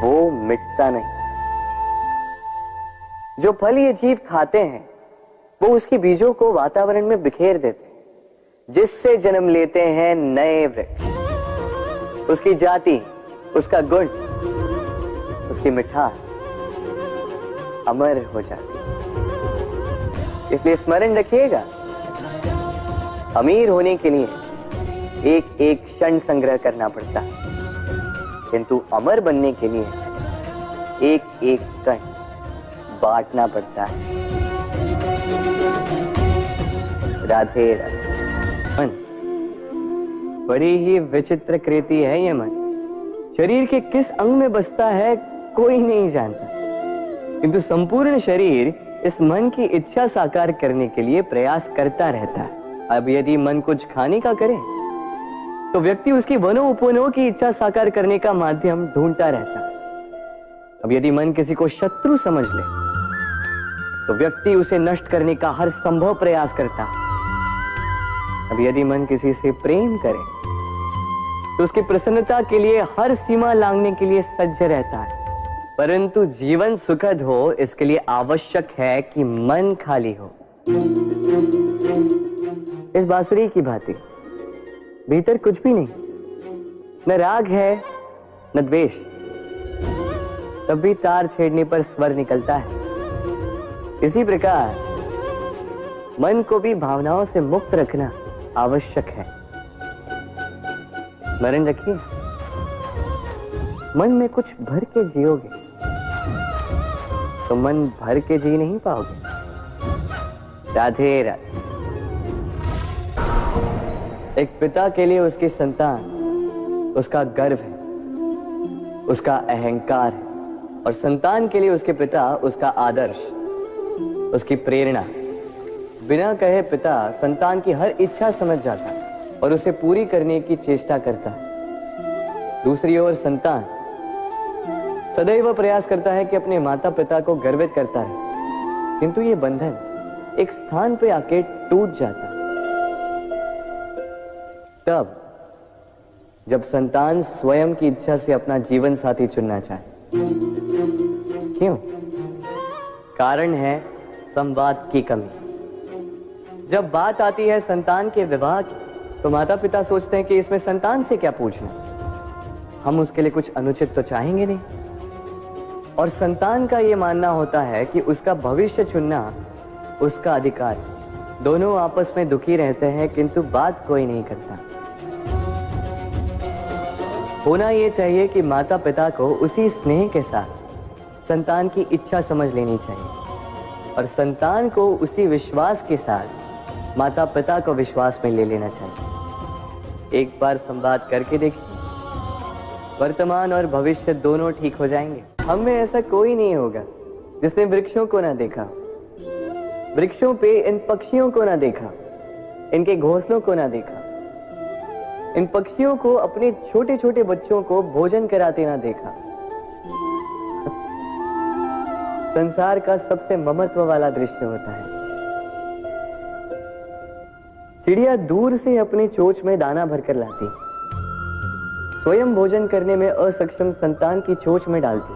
वो मिटता नहीं। जो फल ये जीव खाते हैं वो उसके बीजों को वातावरण में बिखेर देते हैं, जिससे जन्म लेते हैं नए वृक्ष। उसकी जाति, उसका गुण, उसकी मिठास अमर हो जाती है। इसलिए स्मरण रखिएगा, अमीर होने के लिए एक एक क्षण संग्रह करना पड़ता है, किंतु अमर बनने के लिए एक एक कण बांटना पड़ता है। राधे राधे। मन बड़ी ही विचित्र कृति है ये मन। शरीर के किस अंग में बसता है कोई नहीं जानता, किंतु संपूर्ण शरीर इस मन की इच्छा साकार करने के लिए प्रयास करता रहता है। अब यदि मन कुछ खाने का करे तो व्यक्ति उसकी वनों उपवनों की इच्छा साकार करने का माध्यम ढूंढता रहता है। अब यदि मन किसी को शत्रु समझ ले तो व्यक्ति उसे नष्ट करने का हर संभव प्रयास करता है। अब यदि मन किसी से प्रेम करे तो उसकी प्रसन्नता के लिए हर सीमा लांघने के लिए सज्ज रहता है। परंतु जीवन सुखद हो इसके लिए आवश्यक है कि मन खाली हो। इस बांसुरी की भांति भीतर कुछ भी नहीं, न राग है न द्वेष, तब भी तार छेड़ने पर स्वर निकलता है। इसी प्रकार मन को भी भावनाओं से मुक्त रखना आवश्यक है। स्मरण रखिए, मन में कुछ भर के जियोगे तो मन भर के जी नहीं पाओगे। राधे राधे। एक पिता के लिए उसकी संतान उसका गर्व है, उसका अहंकार है, और संतान के लिए उसके पिता उसका आदर्श, उसकी प्रेरणा। बिना कहे पिता संतान की हर इच्छा समझ जाता है और उसे पूरी करने की चेष्टा करता है। दूसरी ओर संतान सदैव प्रयास करता है कि अपने माता पिता को गर्वित करता रहे, किंतु ये बंधन एक स्थान पे आके टूट जाता है। तब जब संतान स्वयं की इच्छा से अपना जीवन साथी चुनना चाहे। क्यों? कारण है संवाद की कमी। जब बात आती है संतान के विवाह की तो माता पिता सोचते हैं कि इसमें संतान से क्या पूछना, हम उसके लिए कुछ अनुचित तो चाहेंगे नहीं। और संतान का यह मानना होता है कि उसका भविष्य चुनना उसका अधिकार। दोनों आपस में दुखी रहते हैं किंतु बात कोई नहीं करता। होना यह चाहिए कि माता पिता को उसी स्नेह के साथ संतान की इच्छा समझ लेनी चाहिए और संतान को उसी विश्वास के साथ माता पिता को विश्वास में ले लेना चाहिए। एक बार संवाद करके देखिए, वर्तमान और भविष्य दोनों ठीक हो जाएंगे। हम में ऐसा कोई नहीं होगा जिसने वृक्षों को ना देखा, वृक्षों पे इन पक्षियों को ना देखा, इनके घोंसलों को ना देखा, इन पक्षियों को अपने छोटे छोटे बच्चों को भोजन कराते ना देखा। संसार का सबसे ममत्व वाला दृश्य होता है। चिड़िया दूर से अपने चोंच में दाना भरकर लाती, स्वयं भोजन करने में असक्षम संतान की चोंच में डालती,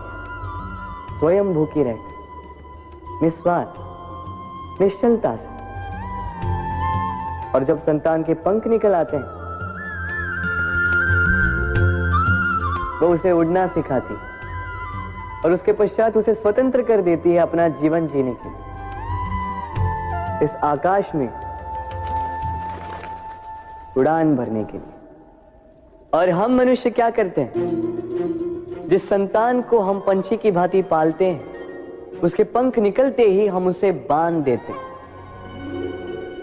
स्वयं भूखी रहती, निस्वार्थ, निश्चलता से। और जब संतान के पंख निकल आते हैं वो उसे उड़ना सिखाती और उसके पश्चात उसे स्वतंत्र कर देती है अपना जीवन जीने के लिए। इस आकाश में उड़ान भरने के लिए। और हम मनुष्य क्या करते हैं? जिस संतान को हम पंछी की भांति पालते हैं, उसके पंख निकलते ही हम उसे बांध देते हैं,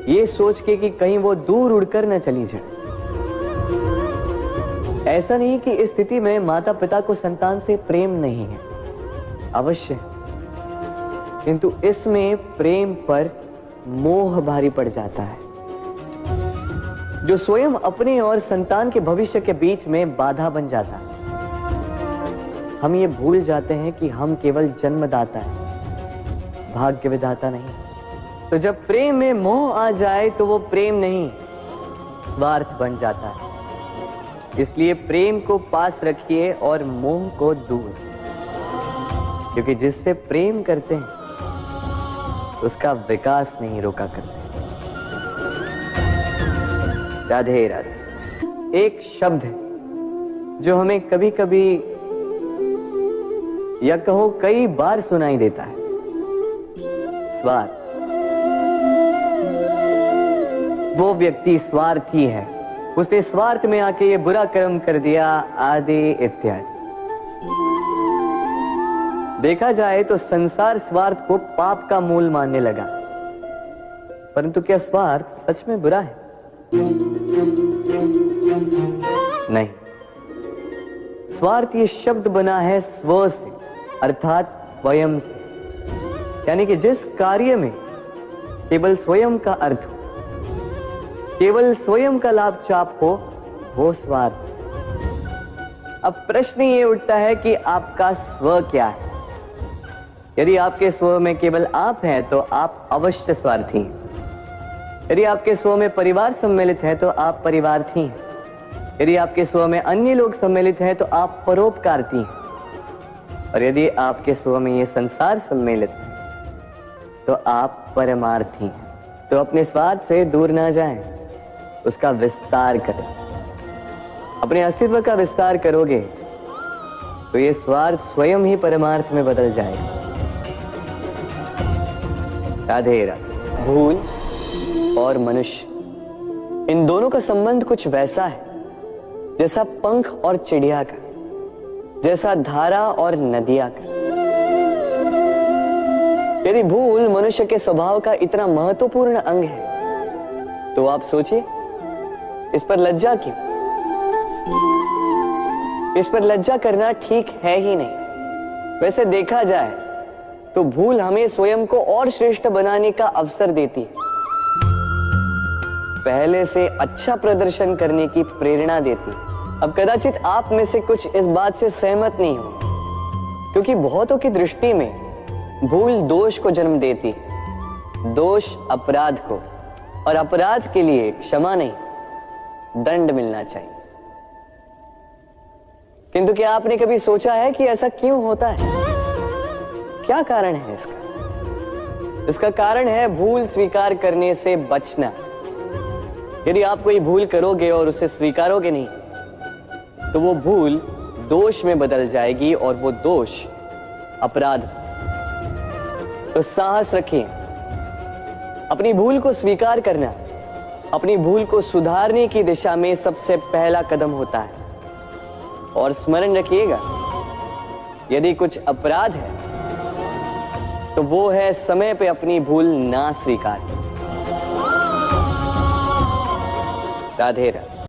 ये सोच के कि कहीं वो दूर उड़कर न चली जाए। ऐसा नहीं कि इस स्थिति में माता पिता को संतान से प्रेम नहीं है, अवश्य, किंतु इसमें प्रेम पर मोह भारी पड़ जाता है, जो स्वयं अपने और संतान के भविष्य के बीच में बाधा बन जाता है। हम ये भूल जाते हैं कि हम केवल जन्मदाता हैं, भाग्य विधाता नहीं। तो जब प्रेम में मोह आ जाए तो वो प्रेम नहीं, स्वार्थ बन जाता है। इसलिए प्रेम को पास रखिए और मोह को दूर। क्योंकि जिससे प्रेम करते हैं उसका विकास नहीं रोका करते। राधे राधे एक शब्द है जो हमें कभी कभी या कहो कई बार सुनाई देता है, स्वार्थ। वो व्यक्ति स्वार्थी है, उसने स्वार्थ में आके ये बुरा कर्म कर दिया, आदि इत्यादि। देखा जाए तो संसार स्वार्थ को पाप का मूल मानने लगा, परंतु क्या स्वार्थ सच में बुरा है? नहीं। स्वार्थ ये शब्द बना है स्व से, अर्थात स्वयं से। यानी कि जिस कार्य में केवल स्वयं का अर्थ हो, केवल स्वयं का लाभ चाप हो, वो स्वार्थ। अब प्रश्न ये उठता है कि आपका स्व क्या है? यदि आपके स्व में केवल आप हैं तो आप अवश्य स्वार्थी हैं। यदि आपके स्व में परिवार सम्मिलित है तो आप परिवार्थी हैं। यदि आपके स्व में अन्य लोग सम्मिलित हैं तो आप परोपकारती हैं। और यदि आपके स्व में ये संसार सम्मिलित है तो आप परमार्थी हैं। तो अपने स्वार्थ से दूर ना जाएं, उसका विस्तार करें। अपने अस्तित्व का विस्तार करोगे तो ये स्वार्थ स्वयं ही परमार्थ में बदल जाएगा। राधे राधे। भूल और मनुष्य, इन दोनों का संबंध कुछ वैसा है जैसा पंख और चिड़िया का, जैसा धारा और नदिया का। यदि भूल मनुष्य के स्वभाव का इतना महत्वपूर्ण अंग है तो आप सोचिए, इस पर लज्जा क्यों? इस पर लज्जा करना ठीक है ही नहीं। वैसे देखा जाए तो भूल हमें स्वयं को और श्रेष्ठ बनाने का अवसर देती है, पहले से अच्छा प्रदर्शन करने की प्रेरणा देती है। अब कदाचित आप में से कुछ इस बात से सहमत नहीं हो, क्योंकि बहुतों की दृष्टि में भूल दोष को जन्म देती है, दोष अपराध को, और अपराध के लिए क्षमा नहीं दंड मिलना चाहिए। किंतु क्या आपने कभी सोचा है कि ऐसा क्यों होता है? क्या कारण है इसका? इसका कारण है भूल स्वीकार करने से बचना। यदि आप कोई भूल करोगे और उसे स्वीकारोगे नहीं तो वो भूल दोष में बदल जाएगी और वो दोष अपराध। तो साहस रखिए, अपनी भूल को स्वीकार करना अपनी भूल को सुधारने की दिशा में सबसे पहला कदम होता है। और स्मरण रखिएगा, यदि कुछ अपराध है तो वो है समय पे अपनी भूल ना स्वीकार। राधे राधे।